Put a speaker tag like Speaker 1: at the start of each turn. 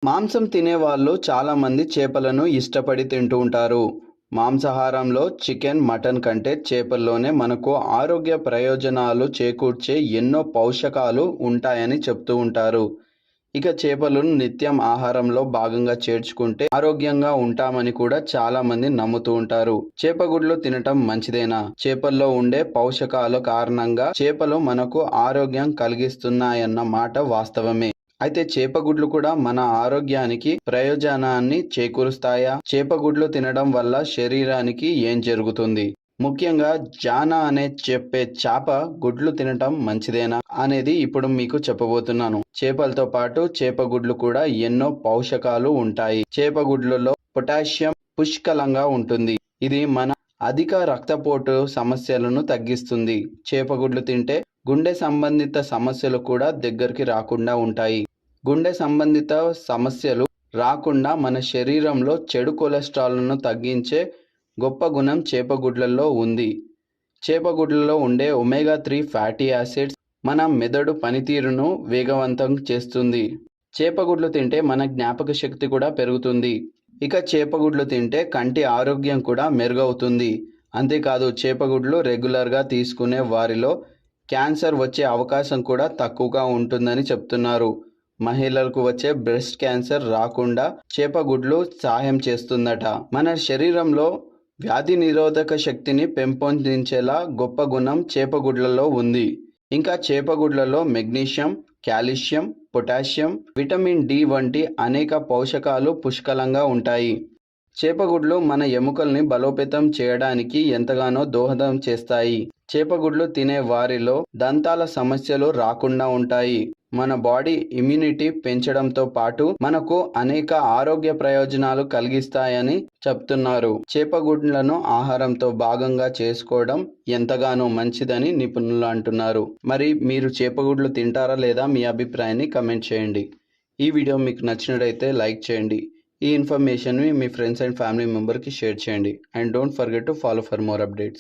Speaker 1: మాంసం తినేవాళ్ళు చాలామంది చేపలను ఇష్టపడి తింటూ ఉంటారు. మాంసాహారంలో చికెన్, మటన్ కంటే చేపల్లోనే మనకు ఆరోగ్య ప్రయోజనాలు చేకూర్చే ఎన్నో పోషకాలు ఉంటాయని చెప్తూ ఉంటారు. ఇక చేపలను నిత్యం ఆహారంలో భాగంగా చేర్చుకుంటే ఆరోగ్యంగా ఉంటామని కూడా చాలామంది నమ్ముతూ ఉంటారు. చేపగుడ్లు తినటం మంచిదేనా? చేపల్లో ఉండే పోషకాల కారణంగా చేపలు మనకు ఆరోగ్యం కలిగిస్తున్నాయన్న మాట వాస్తవమే. అయితే చేపగుడ్లు కూడా మన ఆరోగ్యానికి ప్రయోజనాన్ని చేకూరుస్తాయా? చేపగుడ్లు తినడం వల్ల శరీరానికి ఏం జరుగుతుంది? ముఖ్యంగా జానా అనే చెప్పే చేప గుడ్లు తినటం మంచిదేనా అనేది ఇప్పుడు మీకు చెప్పబోతున్నాను. చేపలతో పాటు చేపగుడ్లు కూడా ఎన్నో పోషకాలు ఉంటాయి. చేపగుడ్లలో పొటాషియం పుష్కలంగా ఉంటుంది. ఇది మన అధిక రక్తపోటు సమస్యలను తగ్గిస్తుంది. చేపగుడ్లు తింటే గుండె సంబంధిత సమస్యలు కూడా దగ్గరికి రాకుండా ఉంటాయి. గుండె సంబంధిత సమస్యలు రాకుండా మన శరీరంలో చెడు కొలెస్ట్రాల్ను తగ్గించే గొప్ప గుణం చేపగుడ్లలో ఉంది. చేపగుడ్లలో ఉండే ఒమేగా 3 ఫ్యాటీ యాసిడ్స్ మన మెదడు పనితీరును వేగవంతం చేస్తుంది. చేపగుడ్లు తింటే మన జ్ఞాపక శక్తి కూడా పెరుగుతుంది. ఇక చేపగుడ్లు తింటే కంటి ఆరోగ్యం కూడా మెరుగవుతుంది. అంతేకాదు చేపగుడ్లు రెగ్యులర్గా తీసుకునే వారిలో క్యాన్సర్ వచ్చే అవకాశం కూడా తక్కువగా ఉంటుందని చెప్తున్నారు. మహిళలకు వచ్చే బ్రెస్ట్ క్యాన్సర్ రాకుండా చేపగుడ్లు సహాయం చేస్తుందట. మన శరీరంలో వ్యాధి నిరోధక శక్తిని పెంపొందించేలా గొప్ప గుణం చేపగుడ్లలో ఉంది. ఇంకా చేపగుడ్లలో magnesium, calcium, potassium, vitamin D వంటి అనేక పోషకాలు పుష్కలంగా ఉంటాయి. చేపగుడ్లు మన ఎముకల్ని బలోపేతం చేయడానికి ఎంతగానో దోహదం చేస్తాయి. చేపగుడ్లు తినే వారిలో దంతాల సమస్యలు రాకుండా ఉంటాయి. మన బాడీ ఇమ్యూనిటీ పెంచడంతో పాటు మనకు అనేక ఆరోగ్య ప్రయోజనాలు కలిగిస్తాయని చెప్తున్నారు. చేపగుడ్లను ఆహారంతో భాగంగా చేసుకోవడం ఎంతగానో మంచిదని నిపుణులు అంటున్నారు. మరి మీరు చేపగుడ్లు తింటారా లేదా? మీ అభిప్రాయాన్ని కమెంట్ చేయండి. ఈ వీడియో మీకు నచ్చినట్లయితే లైక్ చేయండి. ఈ ఇన్ఫర్మేషన్ని మీ ఫ్రెండ్స్ అండ్ ఫ్యామిలీ మెంబర్కి షేర్ చేయండి. And don't forget to follow for more updates.